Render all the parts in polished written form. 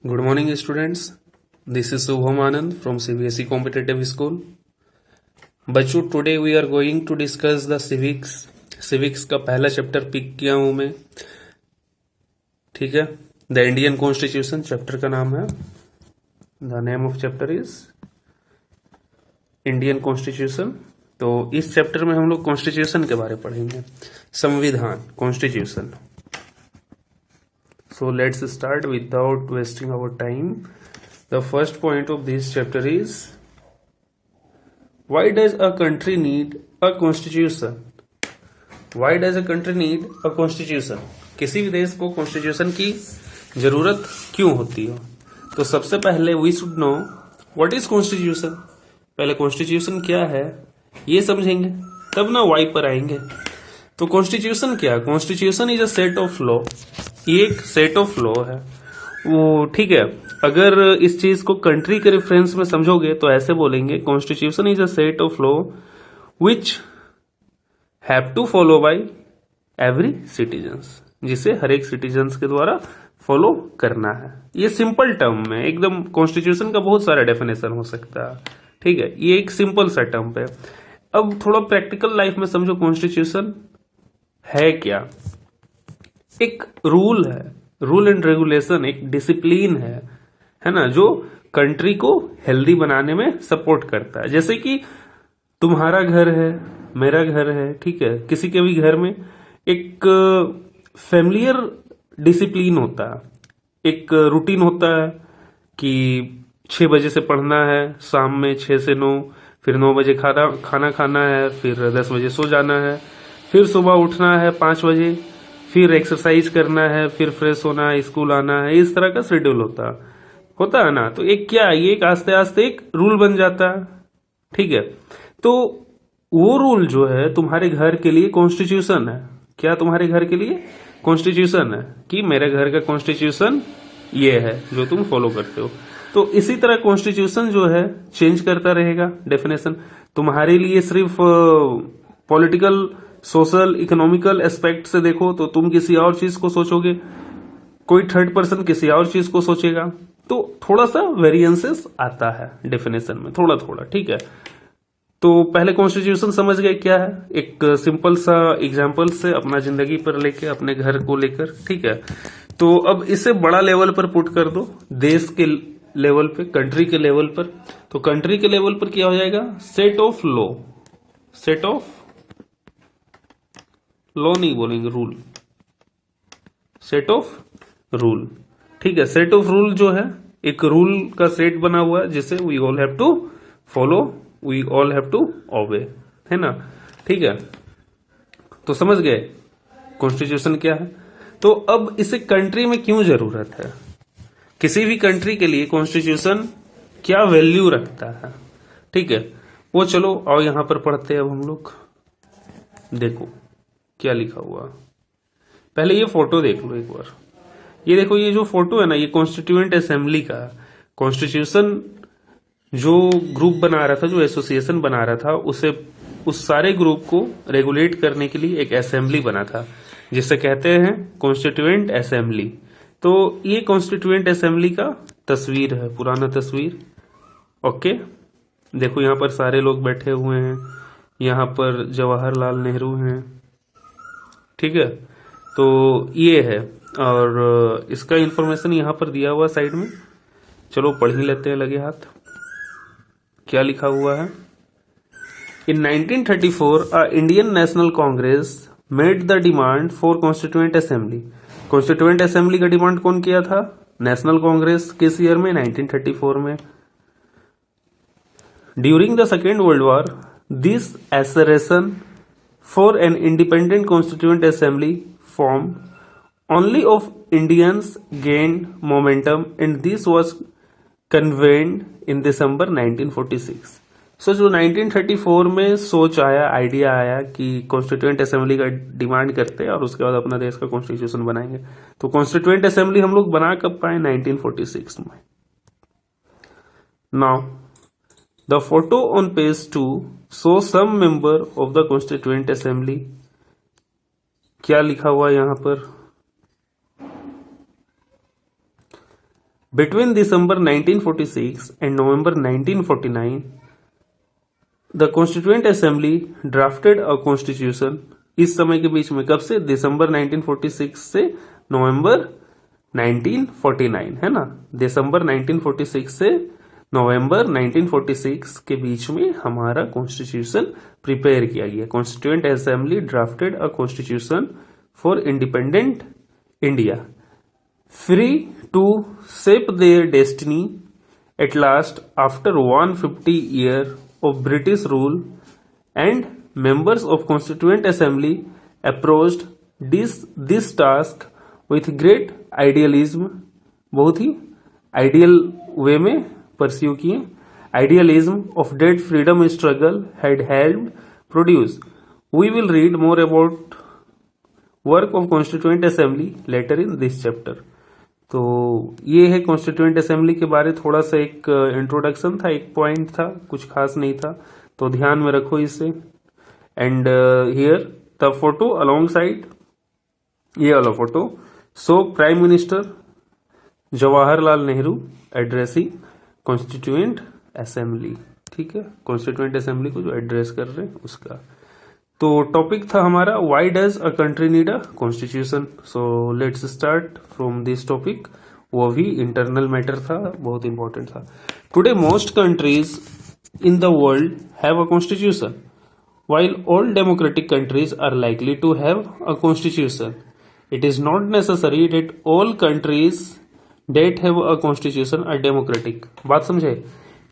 Good morning, students. This is Subham Anand from CBSE Competitive School. बच्चों, today we are going to discuss the civics का पहला chapter pick किया हूं मैं. ठीक है. द इंडियन कॉन्स्टिट्यूशन चैप्टर का नाम है. The name of chapter is Indian constitution. तो इस चैप्टर में हम लोग कॉन्स्टिट्यूशन के बारे में पढ़ेंगे. संविधान, constitution. So let's start without wasting our time. The first point of this chapter is, why does a country need a constitution? Why does a country need a constitution? किसी भी देश को कॉन्स्टिट्यूशन की जरूरत क्यों होती है? तो सबसे पहले we should know what is constitution. पहले कॉन्स्टिट्यूशन क्या है ये समझेंगे, तब ना why पर आएंगे. तो कॉन्स्टिट्यूशन क्या? Constitution is a set of law. ये एक सेट ऑफ लॉ है वो. ठीक है. अगर इस चीज को कंट्री के रेफरेंस में समझोगे तो ऐसे बोलेंगे, constitution is a set of law which have to follow by every citizens, जिसे हर एक सिटीजन्स के द्वारा फॉलो करना है. ये सिंपल टर्म में एकदम. कॉन्स्टिट्यूशन का बहुत सारा डेफिनेशन हो सकता है. ठीक है. ये एक सिंपल सा टर्म है. अब थोड़ा प्रैक्टिकल लाइफ में समझो, कॉन्स्टिट्यूशन है क्या? एक रूल है, रूल एंड रेगुलेशन, एक डिसिप्लिन है ना, जो कंट्री को हेल्दी बनाने में सपोर्ट करता है. जैसे कि तुम्हारा घर है, मेरा घर है, ठीक है, किसी के भी घर में एक फैमिलियर डिसिप्लिन होता है, एक रूटीन होता है कि 6 बजे से पढ़ना है, शाम में 6 से 9, फिर 9 बजे खाना खाना है, फिर 10 बजे सो जाना है, फिर सुबह उठना है 5 बजे, फिर एक्सरसाइज करना है, फिर फ्रेश होना है, स्कूल आना है. इस तरह का शेड्यूल होता है ना. तो एक क्या, ये एक आस्ते आस्ते एक रूल बन जाता है. ठीक है. तो वो रूल जो है तुम्हारे घर के लिए कॉन्स्टिट्यूशन है. क्या तुम्हारे घर के लिए कॉन्स्टिट्यूशन है कि मेरे घर का कॉन्स्टिट्यूशन ये है जो तुम फॉलो करते हो. तो इसी तरह कॉन्स्टिट्यूशन जो है चेंज करता रहेगा डेफिनेशन. तुम्हारे लिए सिर्फ पॉलिटिकल, सोशल, इकोनॉमिकल एस्पेक्ट से देखो तो तुम किसी और चीज को सोचोगे, कोई थर्ड पर्सन किसी और चीज को सोचेगा. तो थोड़ा सा वेरिएंसेस आता है डेफिनेशन में, थोड़ा थोड़ा. ठीक है. तो पहले कॉन्स्टिट्यूशन समझ गए क्या है, एक सिंपल सा एग्जांपल से अपना जिंदगी पर लेके, अपने घर को लेकर. ठीक है. तो अब इसे बड़ा लेवल पर पुट कर दो, देश के लेवल पे, कंट्री के लेवल पर. तो कंट्री के लेवल पर क्या हो जाएगा? Set of law. Set of law नहीं बोलेंगे, रूल. Set of rule. ठीक है. सेट ऑफ रूल जो है एक रूल का सेट बना हुआ है जिसे we all have to follow, we all have to obey, है ना. ठीक है. तो समझ गए कॉन्स्टिट्यूशन क्या है. तो अब इसे कंट्री में क्यों जरूरत है? किसी भी कंट्री के लिए कॉन्स्टिट्यूशन क्या वैल्यू रखता है? ठीक है. वो चलो आओ यहां पर पढ़ते हैं अब हम लोग. देखो क्या लिखा हुआ. पहले ये फोटो देख लो एक बार. ये देखो, ये जो फोटो है ना, ये कॉन्स्टिट्यूएंट असेंबली का. कॉन्स्टिट्यूशन जो ग्रुप बना रहा था, जो एसोसिएशन बना रहा था, उसे, उस सारे ग्रुप को रेगुलेट करने के लिए एक असेंबली बना था, जिसे कहते हैं कॉन्स्टिट्यूएंट असेंबली. तो ये कॉन्स्टिट्यूएंट असेंबली का तस्वीर है, पुराना तस्वीर. ओके. देखो यहां पर सारे लोग बैठे हुए हैं. यहां पर जवाहरलाल नेहरू हैं. ठीक है. तो ये है, और इसका इंफॉर्मेशन यहां पर दिया हुआ साइड में. चलो पढ़ ही लेते हैं लगे हाथ. क्या लिखा हुआ है? इन 1934 Indian national Congress made the demand for constituent assembly. Constituent assembly का डिमांड कौन किया था? नेशनल कांग्रेस. किस ईयर में? 1934 में. During the second world war this एसरेशन for an independent constituent assembly form only of Indians gained momentum, and this was convened in December 1946. So जो 1934 में सोच आया, आइडिया आया कि कॉन्स्टिट्यूएंट असेंबली का डिमांड करते हैं और उसके बाद अपना देश का कॉन्स्टिट्यूशन बनाएंगे. तो कॉन्स्टिट्यूएंट असेंबली हम लोग बना कब पाए? 1946 में. Now the photo on page 2 shows some member of the constituent assembly. क्या लिखा हुआ यहां पर? Between December 1946 and November 1949, the constituent assembly drafted a constitution. इस समय के बीच में, कब से? दिसंबर 1946 से नवंबर 1949, है ना। दिसंबर 1946 से नवंबर 1946 के बीच में हमारा कॉन्स्टिट्यूशन प्रिपेयर किया गया। Constituent assembly drafted a constitution for independent India, free to shape their destiny at last after 150 year of British rule, and members of Constituent Assembly approached this task with great idealism, बहुत ही ideal way में pursue किए। Idealism of that freedom struggle had helped produce. We will read more about work of Constituent Assembly later in this chapter. तो ये है constituent assembly के बारे थोड़ा सा एक इंट्रोडक्शन था, एक पॉइंट था, कुछ खास नहीं था, तो ध्यान में रखो इसे। And here the photo along side, ये वाला photo, so prime minister Jawaharlal Nehru addressing constituent assembly, ठीक है, कॉन्स्टिट्यूएंट असेंबली को जो एड्रेस कर रहे हैं उसका। तो टॉपिक था हमारा why does a country need a constitution. So let's start from this topic. वो भी इंटरनल मैटर था, बहुत इंपॉर्टेंट था। Today most countries in the world have a constitution, while all democratic countries are likely to have a constitution. It is not necessary that all countries that have a constitution are democratic. बात समझे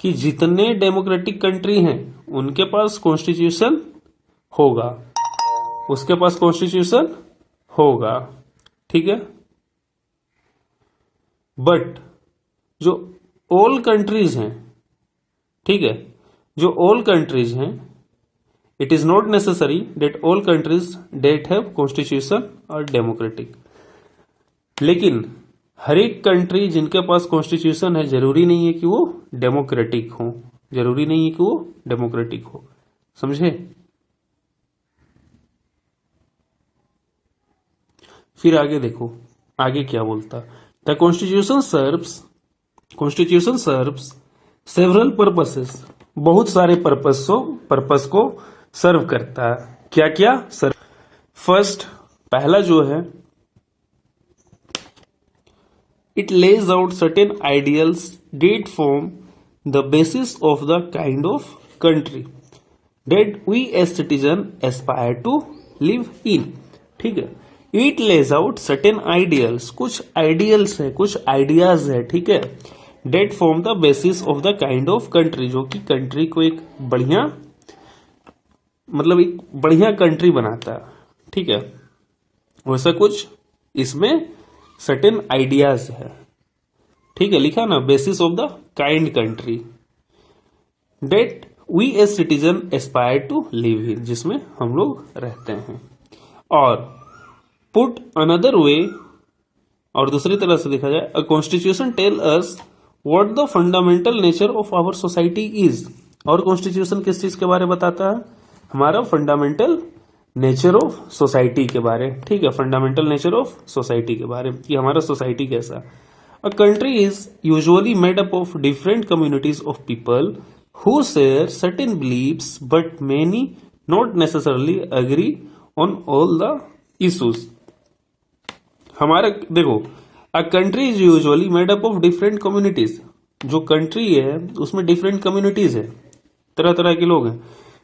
कि जितने democratic country हैं उनके पास constitution होगा, उसके पास constitution होगा, ठीक है। बट जो ऑल कंट्रीज हैं, ठीक है, जो ऑल कंट्रीज हैं, it is not necessary that all countries that have constitution और डेमोक्रेटिक। लेकिन हर एक कंट्री जिनके पास कॉन्स्टिट्यूशन है जरूरी नहीं है कि वो डेमोक्रेटिक हो, जरूरी नहीं है कि वो डेमोक्रेटिक हो, समझे। फिर आगे देखो, आगे क्या बोलता। The constitution serves several purposes, बहुत सारे पर्पस को सर्व करता है। क्या क्या सर्व? फर्स्ट, पहला जो है, it lays out certain ideals that form the basis of the kind of country that we as citizen aspire to live in, ठीक है। It lays out certain ideals, कुछ आइडियल्स है, कुछ आइडियाज है, ठीक है, that form the basis of the kind of country, जो कि कंट्री को एक बढ़िया, मतलब एक बढ़िया कंट्री बनाता है, ठीक है। वैसा कुछ इसमें सर्टेन आइडियाज है, ठीक है, लिखा ना, basis of the kind country that we as citizen aspire to live in, जिसमें हम लोग रहते हैं। और पुट अनदर वे, और दूसरी तरह से देखा जाए, a constitution tell us what the fundamental nature of our society is. और कॉन्स्टिट्यूशन किस चीज के बारे में बताता है? हमारा फंडामेंटल नेचर ऑफ सोसाइटी के बारे, ठीक है, फंडामेंटल नेचर ऑफ सोसाइटी के बारे कि हमारा सोसाइटी कैसा। A country is usually made up of different communities of people who share certain beliefs but many not necessarily agree on all the issues. हमारा देखो, a country is usually made up of different communities, जो country है उसमें different communities है, तरह तरह के लोग हैं।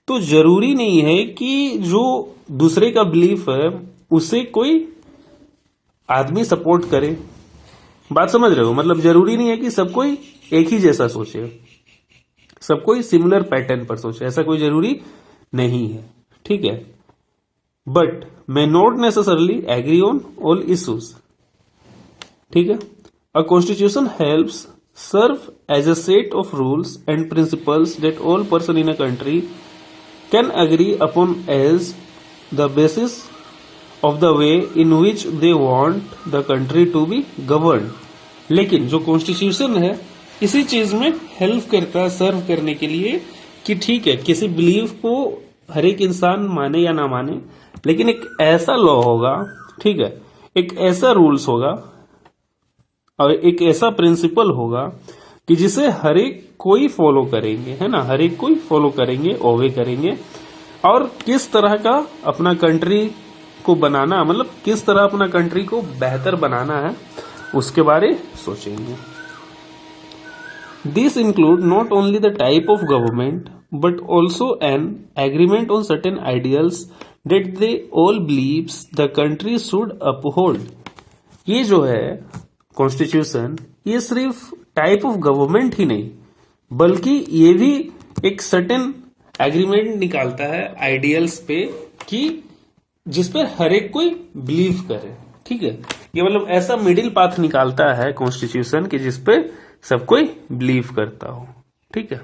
तो जरूरी नहीं है कि जो दूसरे का बिलीफ है उसे कोई आदमी सपोर्ट करे। बात समझ रहे हो? मतलब जरूरी नहीं है कि सब कोई एक ही जैसा सोचे, सब कोई सिमिलर पैटर्न पर सोचे, ऐसा कोई जरूरी नहीं है, ठीक है। But may not necessarily agree on all issues, ठीक है। A constitution helps serve as a set of rules and principles that all person in a country can agree upon as the basis of the way in which they want the country to be governed. लेकिन जो constitution है इसी चीज में help करता है, सर्व करने के लिए कि ठीक है, किसी बिलीफ को हर एक इंसान माने या ना माने, लेकिन एक ऐसा लॉ होगा, ठीक है, एक ऐसा रूल्स होगा और एक ऐसा प्रिंसिपल होगा कि जिसे हर एक कोई फॉलो करेंगे, है ना, हर एक कोई फॉलो करेंगे, ओवे करेंगे, और किस तरह का अपना कंट्री को बनाना, मतलब किस तरह अपना कंट्री को बेहतर बनाना है उसके बारे सोचेंगे। These include not only the type of government but also an agreement on certain ideals that they all believes the country should uphold। ये जो है कॉन्स्टिट्यूशन, ये सिर्फ टाइप ऑफ गवर्नमेंट ही नहीं बल्कि ये भी एक सर्टेन एग्रीमेंट निकालता है आइडियल्स पे कि जिस पर हर एक कोई बिलीव करे। ठीक है, ये मतलब ऐसा मिडिल पाथ निकालता है कॉन्स्टिट्यूशन कि जिस पे सब कोई बिलीव करता हो। ठीक है,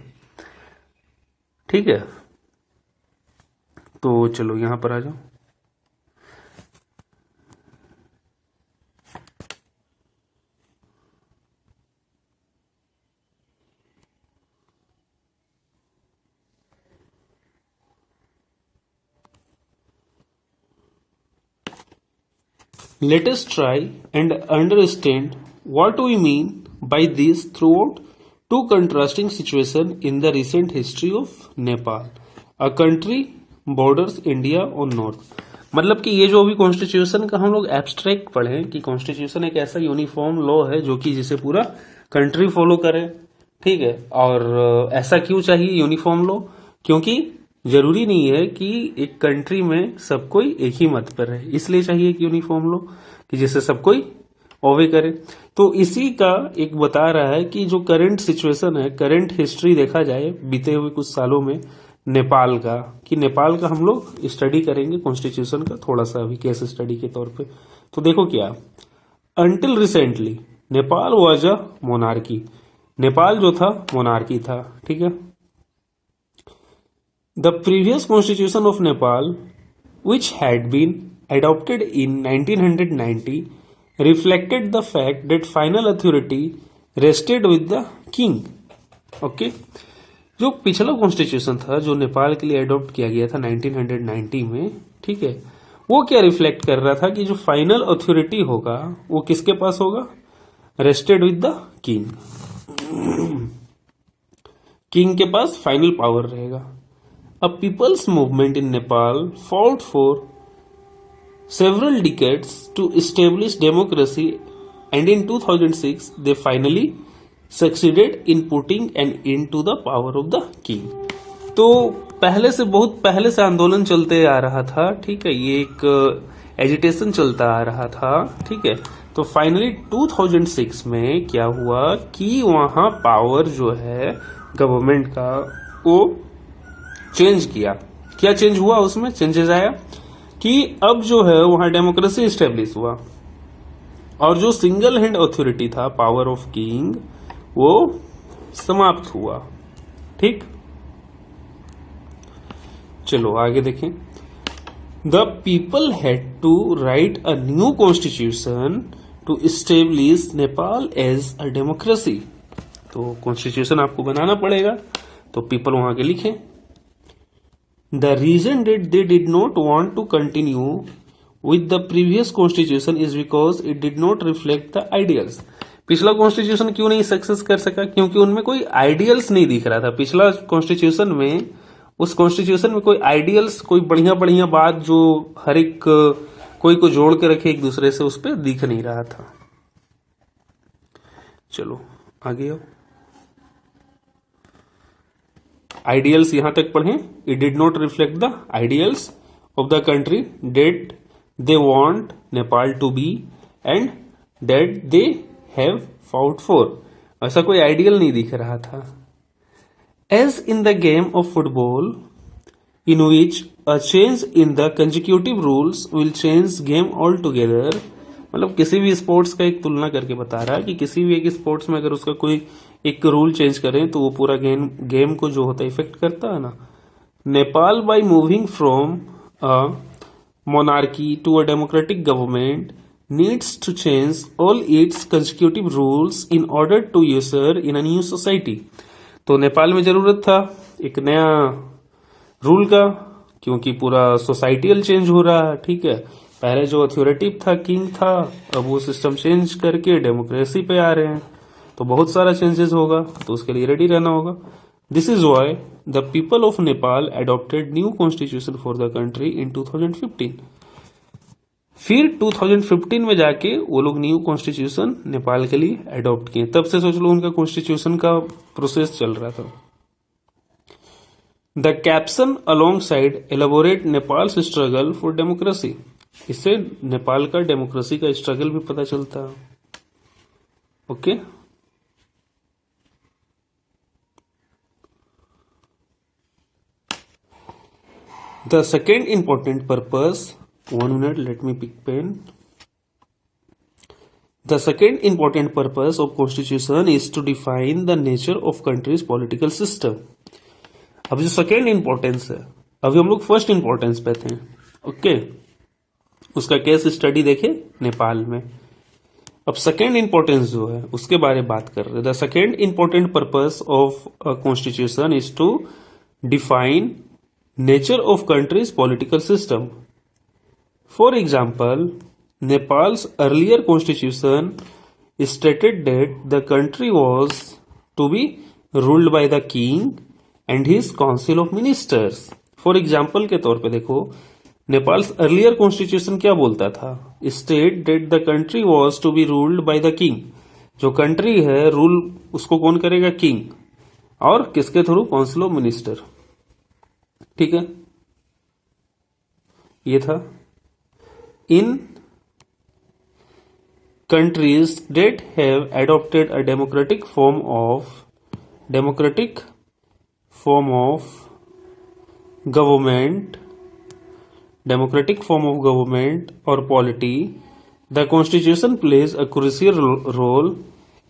ठीक है, तो चलो यहां पर आ जाओ। Let us try and understand what we mean by this throughout two contrasting situations in the recent history of Nepal. A country borders India on north। मतलब कि ये जो भी कॉन्स्टिट्यूशन का हम लोग एब्स्ट्रैक्ट पढ़े कि कॉन्स्टिट्यूशन एक ऐसा यूनिफॉर्म लॉ है जो कि जिसे पूरा कंट्री फॉलो करे। ठीक है, और ऐसा क्यों चाहिए यूनिफॉर्म लॉ? क्योंकि जरूरी नहीं है कि एक कंट्री में सब कोई एक ही मत पर रहे, इसलिए चाहिए एक यूनिफॉर्म लॉ कि जिससे सब कोई ओवे करे। तो इसी का एक बता रहा है कि जो करंट सिचुएशन है, करंट हिस्ट्री देखा जाए बीते हुए कुछ सालों में नेपाल का, कि नेपाल का हम लोग स्टडी करेंगे कॉन्स्टिट्यूशन का थोड़ा सा अभी केस स्टडी के तौर पे। तो देखो क्या, until recently Nepal was a monarchy. Nepal जो था मोनार्की था। ठीक है, the previous constitution of Nepal, which had been adopted in 1990, reflected the fact that final authority rested with the king। Okay, जो पिछला कॉन्स्टिट्यूशन था जो नेपाल के लिए अडॉप्ट किया गया था 1990 में, ठीक है, वो क्या रिफ्लेक्ट कर रहा था कि जो फाइनल अथॉरिटी होगा वो किसके पास होगा? Rested with the king. King के पास फाइनल पावर रहेगा। A people's movement in Nepal fought for several decades to establish democracy, and in 2006 they finally succeeded in putting an end to the power of the king। तो पहले से, बहुत पहले से आंदोलन चलते आ रहा था। ठीक है, ये एक एजिटेशन चलता आ रहा था। ठीक है, तो फाइनली 2006 में क्या हुआ कि वहां पावर जो है गवर्नमेंट का वो चेंज किया। क्या चेंज हुआ? उसमें चेंजेस आया कि अब जो है वहां डेमोक्रेसी स्टेब्लिश हुआ और जो सिंगल हैंड अथॉरिटी था पावर ऑफ किंग वो समाप्त हुआ। ठीक, चलो आगे देखें। The people had to write a new constitution to establish Nepal as a democracy. तो कॉन्स्टिट्यूशन आपको बनाना पड़ेगा, तो पीपल वहां के लिखें। The reason that they did not want to continue with the previous constitution is because it did not reflect the ideals। पिछला constitution क्यों नहीं सक्सेस कर सका? क्योंकि उनमें कोई आइडियल्स नहीं दिख रहा था। पिछला कॉन्स्टिट्यूशन में, उस कॉन्स्टिट्यूशन में कोई आइडियल्स, कोई बढ़िया बढ़िया बात जो हर एक कोई को जोड़ के रखे एक दूसरे से, उस पर दिख नहीं रहा था। चलो आगे आओ। आइडियल्स यहां तक पढ़ें। It did not reflect the ideals of the country that they want Nepal to be and that they have fought for. ऐसा कोई आइडियल नहीं दिख रहा था। As in the game of football in which a change in the consecutive rules will change game all together. मतलब किसी भी sports का एक तुलना करके बता रहा है कि किसी भी एक स्पोर्ट्स में अगर उसका कोई एक रूल चेंज करें तो वो पूरा गेम को जो होता है इफेक्ट करता है ना। Nepal by moving from a monarchy to a democratic government needs to change all its consecutive rules in order to usher in a new society. तो नेपाल में जरूरत था एक नया रूल का, क्योंकि पूरा सोसाइटियल चेंज हो रहा है। ठीक है, पहले जो अथॉरिटी था, किंग था, अब वो सिस्टम चेंज करके डेमोक्रेसी पे आ रहे हैं, तो बहुत सारा चेंजेस होगा, तो उसके लिए रेडी रहना होगा। This is why the people of Nepal adopted new constitution for the country in 2015। फिर 2015 में जाके वो लोग न्यू कॉन्स्टिट्यूशन नेपाल के लिए एडॉप्ट किए। तब से सोच लो उनका कॉन्स्टिट्यूशन का प्रोसेस चल रहा था। The caption along side elaborate Nepal struggle for democracy. इससे नेपाल का डेमोक्रेसी का स्ट्रगल भी पता चलता है। Okay, the second important purpose, 1 minute, let me pick pen. The second important purpose of constitution is to define the nature of country's political system. अब जो second importance है, अभी हम लोग फर्स्ट इंपॉर्टेंस पे थे। ओके, उसका केस स्टडी देखे नेपाल में। अब सेकेंड इंपॉर्टेंस जो है उसके बारे में बात कर रहे हैं। The second important purpose of constitution is to define nature of country's political system. For example, Nepal's earlier constitution stated that the country was to be ruled by the king and his council of ministers. For example के तौर पे देखो, Nepal's earlier constitution क्या बोलता था? State that the country was to be ruled by the king. जो country है, rule उसको कौन करेगा? king. और किसके थ्रू? council of minister. ठीक है, ये था। In countries that have adopted a democratic form of government or polity, the constitution plays a crucial role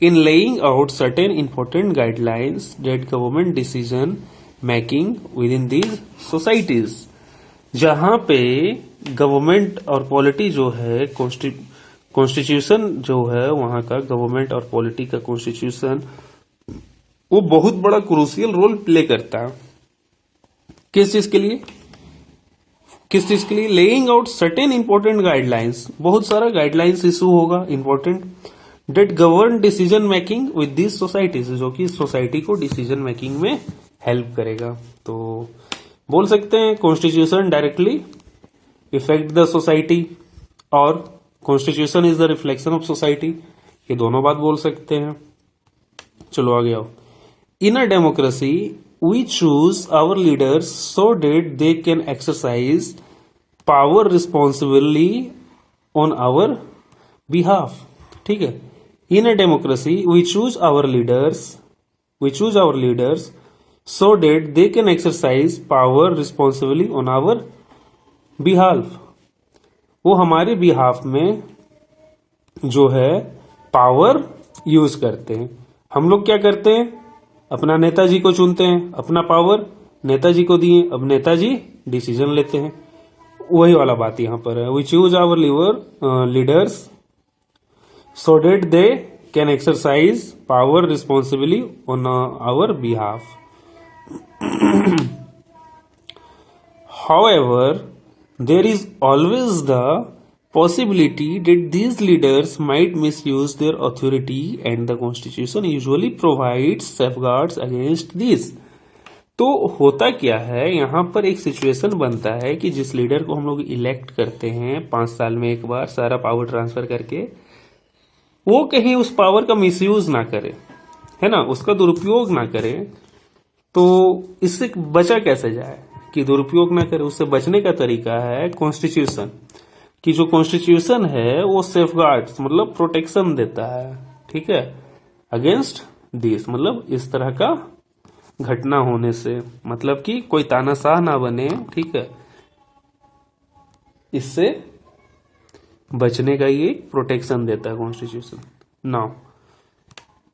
in laying out certain important guidelines that government decision making within these societies. जहां पे government और polity जो है, constitution जो है वहां का, government और पॉलिटी का कॉन्स्टिट्यूशन, वो बहुत बड़ा क्रूशियल रोल प्ले करता है। किस चीज के लिए? Laying out certain important guidelines. बहुत सारा गाइडलाइंस इशू होगा important, that govern decision making with this societies, जो कि सोसाइटी को डिसीजन मेकिंग में हेल्प करेगा। तो बोल सकते हैं constitution directly effect the society और constitution is the reflection of society, ये दोनों बात बोल सकते हैं। चलो आगे आओ। In a democracy we choose our leaders so that they can exercise power responsibly on our behalf. ठीक है, in a democracy we choose our leaders so that they can exercise power responsibly on our behalf. वो हमारे behalf में जो है power use करते हैं। हम लोग क्या करते हैं? अपना नेताजी को चुनते हैं, अपना पावर नेताजी को दिए, अब नेताजी डिसीजन लेते हैं। वही वाला बात यहां पर है। We choose our leaders so that they can exercise power responsibly on our behalf. However, there is always the possibility that these leaders might misuse their authority and the constitution usually provides safeguards against this. तो होता क्या है, यहाँ पर एक situation बनता है कि जिस लीडर को हम लोग इलेक्ट करते हैं 5 साल में एक बार सारा पावर ट्रांसफर करके, वो कहीं उस पावर का मिसयूज ना करे, है ना, उसका दुरुपयोग ना करे। तो इससे बचा कैसे जाए कि दुरुपयोग ना करे? उससे बचने का तरीका है कॉन्स्टिट्यूशन, कि जो कॉन्स्टिट्यूशन है वो सेफगार्ड्स मतलब प्रोटेक्शन देता है, ठीक है, अगेंस्ट दिस, मतलब इस तरह का घटना होने से, मतलब कि कोई तानाशाह ना बने, ठीक है, इससे बचने का ये प्रोटेक्शन देता है constitution. Now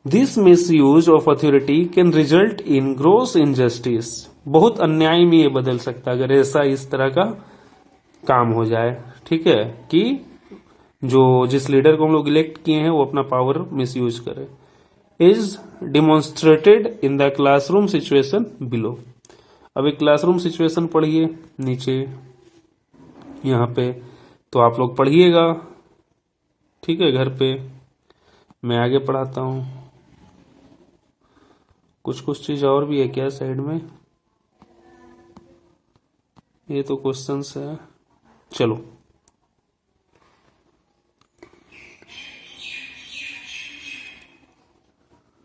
this misuse of authority can result in gross injustice. बहुत अन्याय में ये बदल सकता है अगर ऐसा इस तरह का काम हो जाए, ठीक है, कि जो जिस लीडर को हम लोग इलेक्ट किए हैं वो अपना पावर मिसयूज करे। Is demonstrated in the classroom situation below. अब एक क्लासरूम सिचुएशन पढ़िए नीचे यहाँ पे। तो आप लोग पढ़िएगा, ठीक है, घर पे। मैं आगे पढ़ाता हूं। कुछ चीज और भी है क्या साइड में? ये तो क्वेश्चंस है, चलो।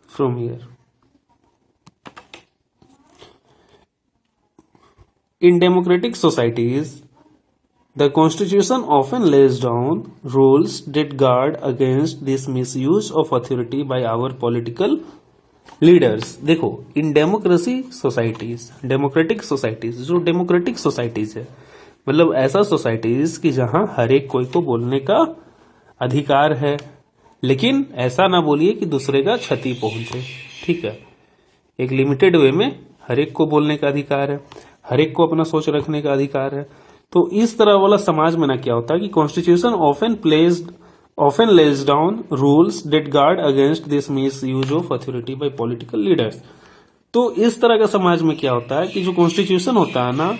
From here, in democratic societies the Constitution often lays down rules that guard against this misuse of authority by our political leaders. देखो, in democracy societies, democratic societies, जो डेमोक्रेटिक सोसाइटीज है मतलब ऐसा सोसाइटीज कि जहां हर एक कोई को बोलने का अधिकार है, लेकिन ऐसा ना बोलिए कि दूसरे का क्षति पहुंचे, ठीक है। एक लिमिटेड वे में हर एक को बोलने का अधिकार है, हर एक को अपना सोच रखने का अधिकार है। तो इस तरह वाला समाज में ना क्या होता है कि constitution often lays down rules that guard against this misuse of authority by political leaders. तो इस तरह का समाज में क्या होता है कि जो कॉन्स्टिट्यूशन होता है ना,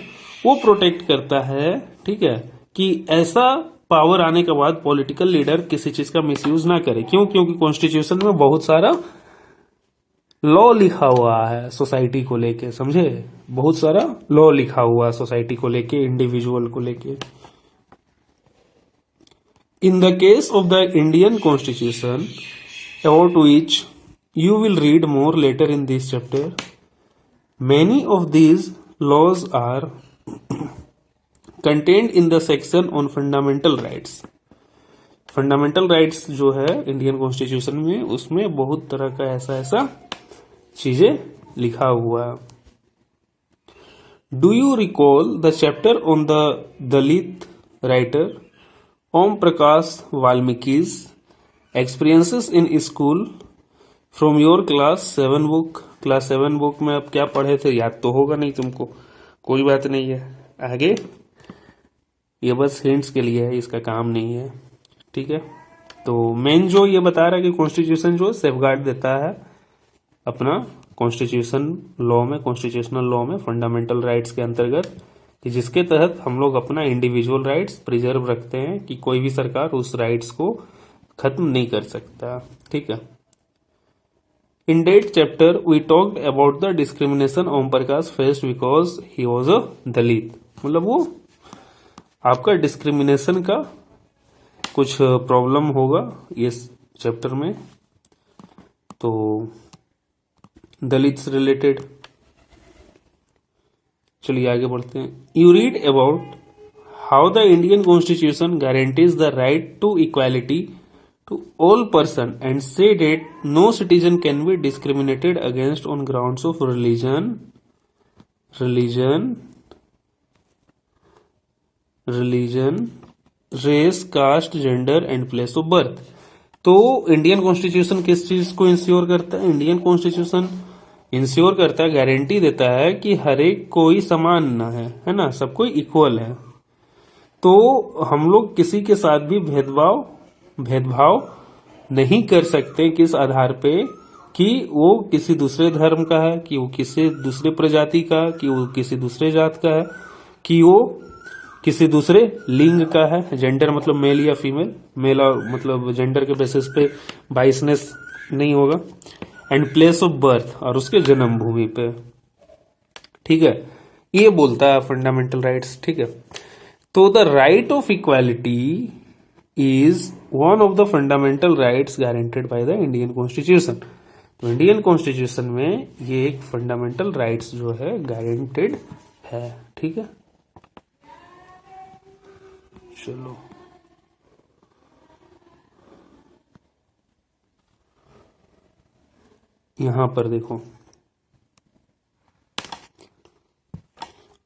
वो प्रोटेक्ट करता है, ठीक है, कि ऐसा पावर आने के बाद पॉलिटिकल लीडर किसी चीज का मिसयूज ना करे। क्यों? क्योंकि कॉन्स्टिट्यूशन में बहुत सारा लॉ लिखा हुआ है सोसाइटी को लेके, समझे? बहुत सारा लॉ लिखा हुआ है सोसाइटी को लेके, इंडिविजुअल को लेके। In the case of the Indian constitution about which you will read more later in this chapter, many of these laws are contained in the section on fundamental rights. Fundamental rights जो है Indian constitution में, उसमें बहुत तरह का ऐसा चीजें लिखा हुआ है। Do you recall the chapter on the Dalit writer Om Prakash Valmiki's experiences in school from your class 7 book? Class 7 book में अब क्या पढ़े थे याद तो होगा नहीं तुमको, कोई बात नहीं है, आगे ये बस हिंट्स के लिए है, इसका काम नहीं है, ठीक है। तो मेन जो ये बता रहा है कि कॉन्स्टिट्यूशन जो सेफगार्ड देता है अपना कॉन्स्टिट्यूशन लॉ में, कॉन्स्टिट्यूशनल लॉ में फंडामेंटल राइट्स के अंतर्गत, कि जिसके तहत हम लोग अपना इंडिविजुअल राइट्स प्रिजर्व रखते हैं कि कोई भी सरकार उस राइट्स को खत्म नहीं कर सकता, ठीक है। In that chapter we talked about the discrimination Om Prakash faced because he was a Dalit. मतलब वो आपका डिस्क्रिमिनेशन का कुछ प्रॉब्लम होगा इस चैप्टर में, तो दलित से रिलेटेड। चलिए आगे बढ़ते हैं। You read about how the Indian constitution guarantees the right to equality to all person and say that no citizen can be discriminated against on grounds of religion, race, caste, gender and place of birth. तो Indian constitution किस चीज को ensure करता है? Indian constitution ensure करता है, guarantee देता है कि हर एक कोई समान न है ना, सब कोई इक्वल है। तो हम लोग किसी के साथ भी भेदभाव नहीं कर सकते किस आधार पे कि वो किसी दूसरे धर्म का है, कि वो किसी दूसरे प्रजाति का, कि वो किसी दूसरे जात का है, कि वो किसी दूसरे लिंग का है। जेंडर मतलब मेल या फीमेल, मेल मतलब जेंडर के बेसिस पे बाइसनेस नहीं होगा। एंड प्लेस ऑफ बर्थ, और उसके जन्म भूमि पे, ठीक है, ये बोलता है फंडामेंटल राइट्स, ठीक है। तो the right of equality is one of the fundamental rights guaranteed by the Indian constitution. तो इंडियन कॉन्स्टिट्यूशन में ये एक फंडामेंटल राइट्स जो है गारंटेड है, ठीक है। चलो यहां पर देखो,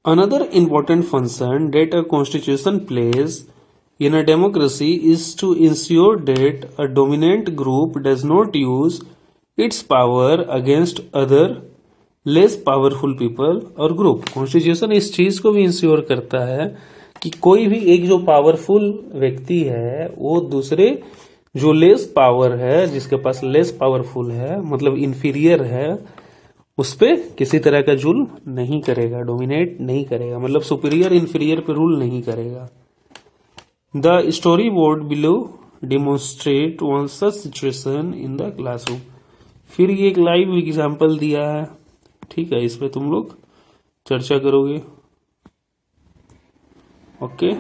another important function that a constitution plays in a democracy is to ensure that a dominant group does not use its power against other less powerful people or group। Constitution इस चीज को भी इंश्योर करता है कि कोई भी एक जो पावरफुल व्यक्ति है वो दूसरे जो लेस पावर है, जिसके पास लेस पावरफुल है, मतलब इंफीरियर है, उस पे किसी तरह का जुल्म नहीं करेगा, डोमिनेट नहीं करेगा, मतलब सुपीरियर इंफीरियर पे रूल नहीं करेगा। The story board below demonstrate one such situation in the classroom. फिर ये एक लाइव एग्जाम्पल दिया है, ठीक है, इस पे तुम लोग चर्चा करोगे। ओके,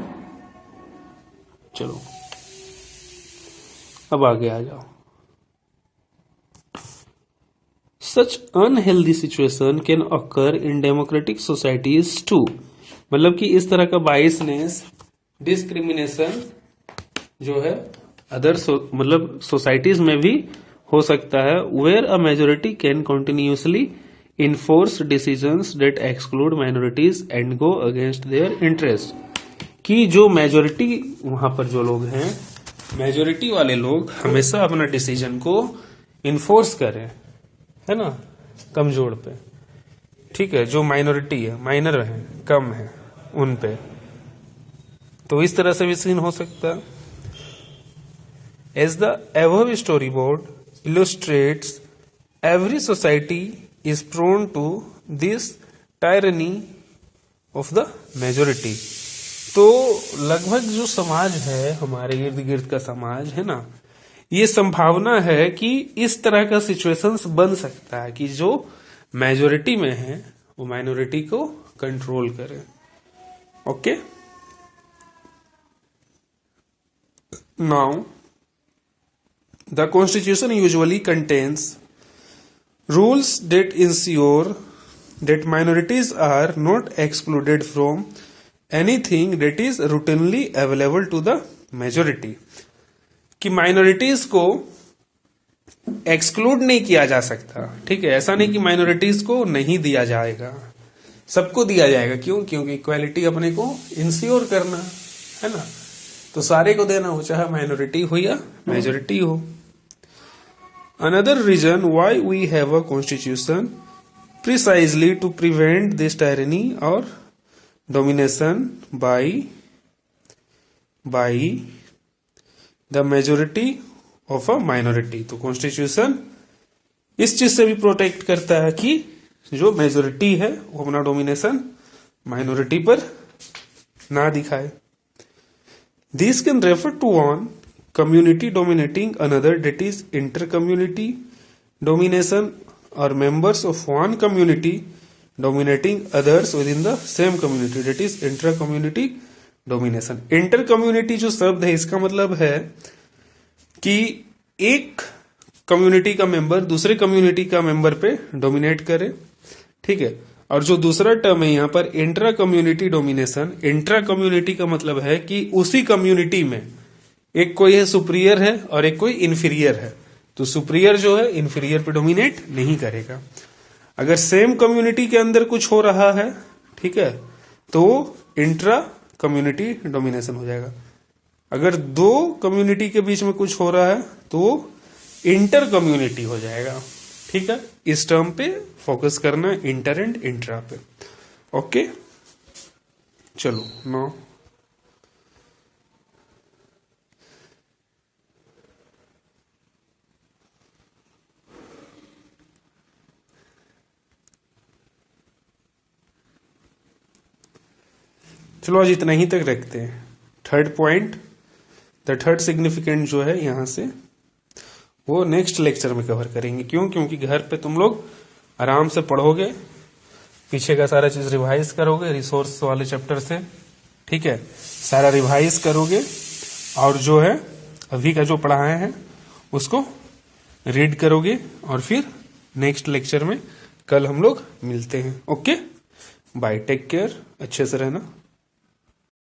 चलो अब आगे आ जाओ। Such unhealthy situation can occur in democratic societies too. मतलब कि इस तरह का बाइसनेस, डिस्क्रिमिनेशन जो है अदर मतलब सोसाइटीज में भी हो सकता है। Where a majority can continuously enforce decisions that exclude minorities and go against their interest. कि जो मेजोरिटी वहां पर जो लोग हैं, मेजोरिटी वाले लोग हमेशा अपना डिसीजन को इन्फोर्स करें, है ना, कमजोर पे, ठीक है, जो माइनॉरिटी है, माइनर है, कम है, उन पे। तो इस तरह से भी सीन हो सकता है। As the above story board illustrates, every society is prone to this tyranny of the majority. तो लगभग जो समाज है, हमारे इर्द गिर्द का समाज है ना, ये संभावना है कि इस तरह का सिचुएशंस बन सकता है कि जो मेजोरिटी में है वो माइनॉरिटी को कंट्रोल करे। Okay, now the constitution usually contains rules that ensure that minorities are not excluded from anything that is routinely available to the majority. कि माइनॉरिटीज को एक्सक्लूड नहीं किया जा सकता, ठीक है, ऐसा नहीं कि माइनॉरिटीज को नहीं दिया जाएगा, सबको दिया जाएगा। क्यों? क्योंकि इक्वालिटी अपने को इंश्योर करना है ना, तो सारे को देना हो, चाहे माइनॉरिटी हो या मेजोरिटी हो। Another reason why we have a constitution precisely to prevent this tyranny और domination by the majority of a minority। तो कॉन्स्टिट्यूशन इस चीज से भी प्रोटेक्ट करता है कि जो मेजोरिटी है वो अपना डोमिनेशन माइनॉरिटी पर ना दिखाए। This can refer to one community dominating another, that is inter community domination, और members of one community dominating others within the same community, that is intra community domination। Inter community जो शब्द है, इसका मतलब है कि एक कम्युनिटी का मेंबर दूसरे कम्युनिटी का मेंबर पे डोमिनेट करे, ठीक है। और जो दूसरा टर्म है यहाँ पर intra community domination, intra community का मतलब है कि उसी कम्युनिटी में एक कोई है सुपीरियर है और एक कोई इन्फीरियर है, तो सुपीरियर जो है इन्फीरियर पे डोमिनेट नहीं करेगा। अगर सेम कम्युनिटी के अंदर कुछ हो रहा है, ठीक है, तो इंट्रा कम्युनिटी डोमिनेशन हो जाएगा। अगर दो कम्युनिटी के बीच में कुछ हो रहा है तो इंटर कम्युनिटी हो जाएगा, ठीक है। इस टर्म पे फोकस करना है, इंटर एंड इंट्रा पे। ओके, चलो नो चलो आज इतना ही तक रखते हैं। Third point, the third significant जो है यहां से वो नेक्स्ट लेक्चर में कवर करेंगे। क्यों? क्योंकि घर पे तुम लोग आराम से पढ़ोगे, पीछे का सारा चीज रिवाइज करोगे रिसोर्स वाले चैप्टर से, ठीक है, सारा रिवाइज करोगे और जो है अभी का जो पढ़ाए हैं उसको रीड करोगे और फिर नेक्स्ट लेक्चर में कल हम लोग मिलते हैं। ओके, बाय, टेक केयर, अच्छे से रहना।